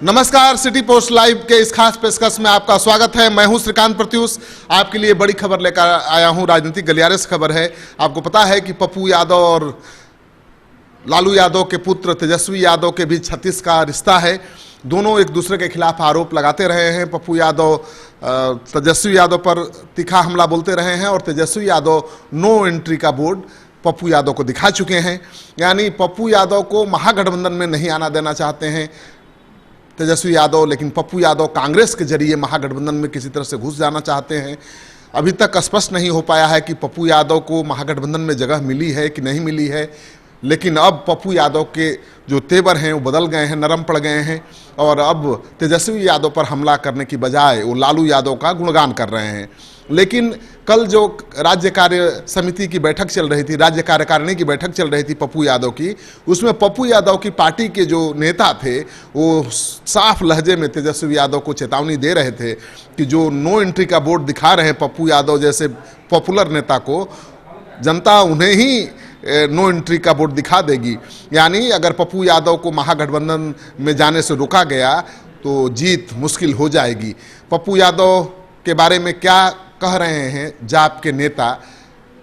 नमस्कार, city post live के इस खास पेशकश में आपका स्वागत है। मैं हूं श्रीकांत प्रत्युष। आपके लिए बड़ी खबर लेकर आया हूं। राजनीतिक गलियारे से खबर है। आपको पता है कि पप्पू यादव और लालू यादव के पुत्र तेजस्वी यादव के बीच 36 का रिश्ता है। दोनों एक दूसरे के खिलाफ आरोप लगाते रहे हैं। पप्पू यादव तेजस्वी यादव पर तीखा हमला बोलते रहे हैं और तेजस्वी यादव नो एंट्री का बोर्ड पप्पू यादव को दिखा चुके हैं। यानी पप्पू यादव को महागठबंधन में नहीं आना देना चाहते हैं तेजस्वी यादव, लेकिन पप्पू यादव कांग्रेस के जरिए महागठबंधन में किसी तरह से घुस जाना चाहते हैं। अभी तक स्पष्ट नहीं हो पाया है कि पप्पू यादव को महागठबंधन में जगह मिली है कि नहीं मिली है, लेकिन अब पप्पू यादव के जो तेवर हैं वो बदल गए हैं, नरम पड़ गए हैं और अब तेजस्वी यादव पर हमला करने की बजाय वो लालू यादव का गुणगान कर रहे हैं। लेकिन कल जो राज्य कार्य समिति की बैठक चल रही थी, राज्य कार्यकारिणी की बैठक चल रही थी पप्पू यादव की, उसमें पप्पू यादव की पार्टी के जो नेता थे वो साफ लहजे में तेजस्वी यादव को चेतावनी दे रहे थे कि जो नो एंट्री का बोर्ड दिखा रहे हैं पप्पू यादव जैसे पॉपुलर नेता को, जनता उन्हें ही नो एंट्री का बोर्ड दिखा देगी। यानी अगर पप्पू यादव को महागठबंधन में जाने से रोका गया तो जीत मुश्किल हो जाएगी। पप्पू यादव के बारे में क्या कह रहे हैं जाप के नेता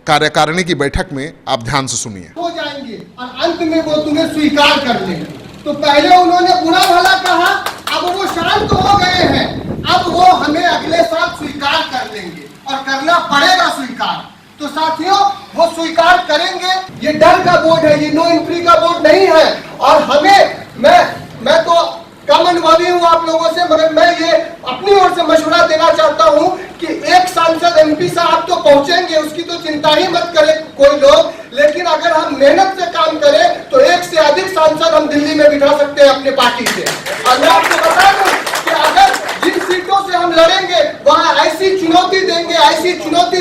कार्यकारिणी की बैठक में, आप ध्यान से सुनिए। हो जाएंगे और अंत में वो तुम्हें स्वीकार कर लेंगे। तो पहले उन्होंने बुरा भला कहा, अब वो शांत हो गए हैं, अब वो हमें अगले साल स्वीकार कर लेंगे और करना पड़ेगा स्वीकार। तो साथियों, वो स्वीकार करेंगे। ये डर का बोर्ड है, ये नो एंट्री का बोर्ड नहीं है। और हमें मैं तो कम अनुभवी हूँ आप लोगों से, मगर मैं ये अपनी ओर से मशवरा देना चाहता हूँ कि एक सांसद एमपी साहब तो पहुंचेंगे, उसकी तो चिंता ही मत करे कोई लोग, लेकिन अगर हम मेहनत से काम करें तो एक से अधिक सांसद हम दिल्ली में बिठा सकते हैं अपने पार्टी से। और मैं आपको बता दूं कि अगर जिन सीटों से हम लड़ेंगे वहां ऐसी चुनौती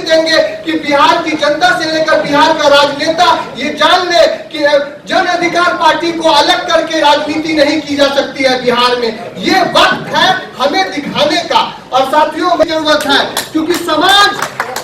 देंगे कि बिहार की जनता से लेकर बिहार का राजनेता ये जान ले कि जन अधिकार पार्टी को अलग करके राजनीति नहीं की जा सकती है बिहार में। ये वक्त है हमें दिखाने का। और साथियों, में जरूरत है क्योंकि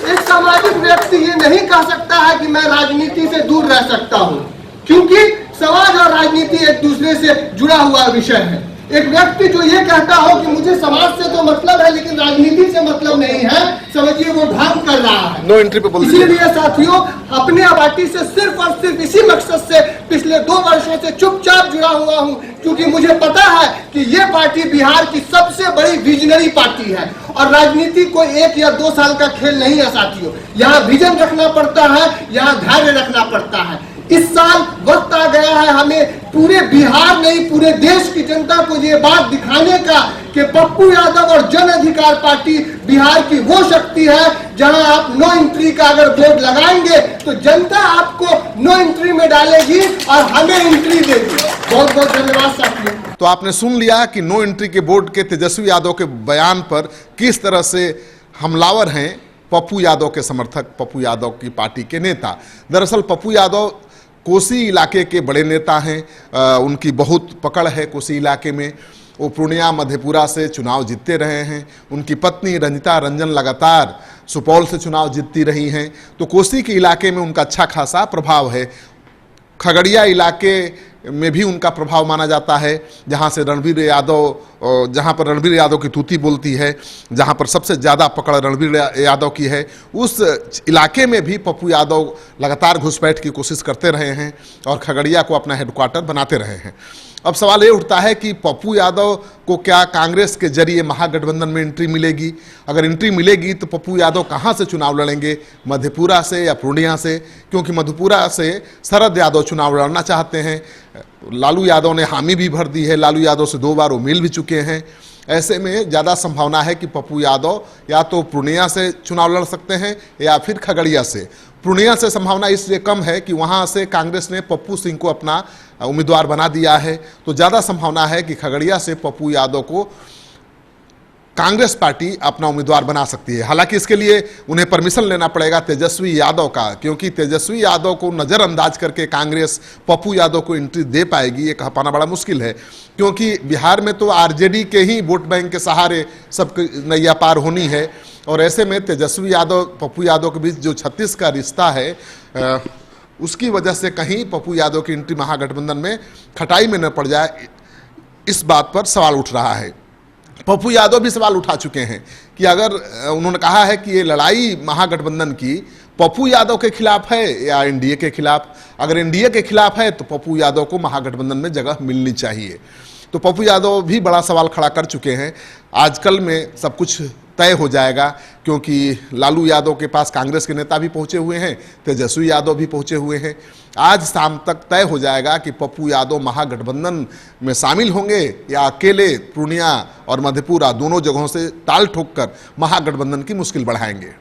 एक सामाजिक व्यक्ति ये नहीं कह सकता है कि मैं राजनीति से दूर रह सकता हूँ, क्योंकि समाज और राजनीति एक दूसरे से जुड़ा हुआ विषय है। एक व्यक्ति जो ये कहता हो कि मुझे समाज से तो मतलब है लेकिन राजनीति से मतलब नहीं है, समझिए वो ढंग कर रहा है। नो एंट्री पे बोलिए। इसीलिए साथियों, अपने पार्टी से सिर्फ और सिर्फ इसी मकसद से पिछले 2 वर्षों से चुपचाप जुड़ा हुआ हूँ, क्योंकि मुझे पता है कि ये पार्टी बिहार की सबसे बड़ी विजनरी पार्टी है और राजनीति कोई 1 या 2 साल का खेल नहीं है साथियों। यहाँ विजन रखना पड़ता है, यहाँ धैर्य रखना पड़ता है। इस साल वक्त आ गया है हमें पूरे बिहार नहीं पूरे देश की जनता को ये बात दिखाने का कि पप्पू यादव और जन अधिकार पार्टी बिहार की वो शक्ति है जहां आप नो एंट्री का अगर बोर्ड लगाएंगे तो जनता आपको नो एंट्री में डालेगी और हमें एंट्री देगी। बहुत बहुत धन्यवाद साथियों। तो आपने सुन लिया कि नो एंट्री के बोर्ड के तेजस्वी यादव के बयान पर किस तरह से हमलावर हैं पप्पू यादव के समर्थक, पप्पू यादव की पार्टी के नेता। दरअसल पप्पू यादव कोसी इलाके के बड़े नेता हैं, उनकी बहुत पकड़ है कोसी इलाके में। वो पूर्णिया मधेपुरा से चुनाव जीतते रहे हैं। उनकी पत्नी रंजिता रंजन लगातार सुपौल से चुनाव जीतती रही हैं। तो कोसी के इलाके में उनका अच्छा खासा प्रभाव है। खगड़िया इलाके में भी उनका प्रभाव माना जाता है, जहां से रणबीर यादव, जहां पर रणबीर यादव की तूती बोलती है, जहां पर सबसे ज़्यादा पकड़ रणबीर यादव की है, उस इलाके में भी पप्पू यादव लगातार घुसपैठ की कोशिश करते रहे हैं और खगड़िया को अपना हेडक्वार्टर बनाते रहे हैं। अब सवाल ये उठता है कि पप्पू यादव को क्या कांग्रेस के जरिए महागठबंधन में एंट्री मिलेगी? अगर एंट्री मिलेगी तो पप्पू यादव कहाँ से चुनाव लड़ेंगे, मधेपुरा से या पूर्णिया से? क्योंकि मधेपुरा से शरद यादव चुनाव लड़ना चाहते हैं। लालू यादव ने हामी भी भर दी है, लालू यादव से 2 बार वो मिल भी चुके हैं। ऐसे में ज़्यादा संभावना है कि पप्पू यादव या तो पूर्णिया से चुनाव लड़ सकते हैं या फिर खगड़िया से। पूर्णिया से संभावना इसलिए कम है कि वहाँ से कांग्रेस ने पप्पू सिंह को अपना उम्मीदवार बना दिया है, तो ज़्यादा संभावना है कि खगड़िया से पप्पू यादव को कांग्रेस पार्टी अपना उम्मीदवार बना सकती है। हालांकि इसके लिए उन्हें परमिशन लेना पड़ेगा तेजस्वी यादव का, क्योंकि तेजस्वी यादव को नज़रअंदाज करके कांग्रेस पप्पू यादव को एंट्री दे पाएगी ये कह पाना बड़ा मुश्किल है, क्योंकि बिहार में तो आरजेडी के ही वोट बैंक के सहारे सब नैया पार होनी है। और ऐसे में तेजस्वी यादव पप्पू यादव के बीच जो 36 का रिश्ता है, उसकी वजह से कहीं पप्पू यादव की एंट्री महागठबंधन में खटाई में न पड़ जाए, इस बात पर सवाल उठ रहा है। पप्पू यादव भी सवाल उठा चुके हैं कि अगर उन्होंने कहा है कि ये लड़ाई महागठबंधन की पप्पू यादव के खिलाफ है या एनडीए के खिलाफ। अगर एनडीए के खिलाफ है तो पप्पू यादव को महागठबंधन में जगह मिलनी चाहिए। तो पप्पू यादव भी बड़ा सवाल खड़ा कर चुके हैं। आजकल में सब कुछ तय हो जाएगा, क्योंकि लालू यादव के पास कांग्रेस के नेता भी पहुंचे हुए हैं, तेजस्वी यादव भी पहुंचे हुए हैं। आज शाम तक तय हो जाएगा कि पप्पू यादव महागठबंधन में शामिल होंगे या अकेले पूर्णिया और मधेपुरा दोनों जगहों से टाल ठोक कर महागठबंधन की मुश्किल बढ़ाएंगे।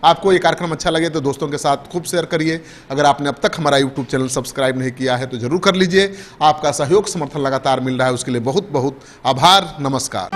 आपको ये कार्यक्रम अच्छा लगे तो दोस्तों के साथ खूब शेयर करिए। अगर आपने अब तक हमारा यूट्यूब चैनल सब्सक्राइब नहीं किया है तो जरूर कर लीजिए। आपका सहयोग समर्थन लगातार मिल रहा है, उसके लिए बहुत बहुत आभार। नमस्कार।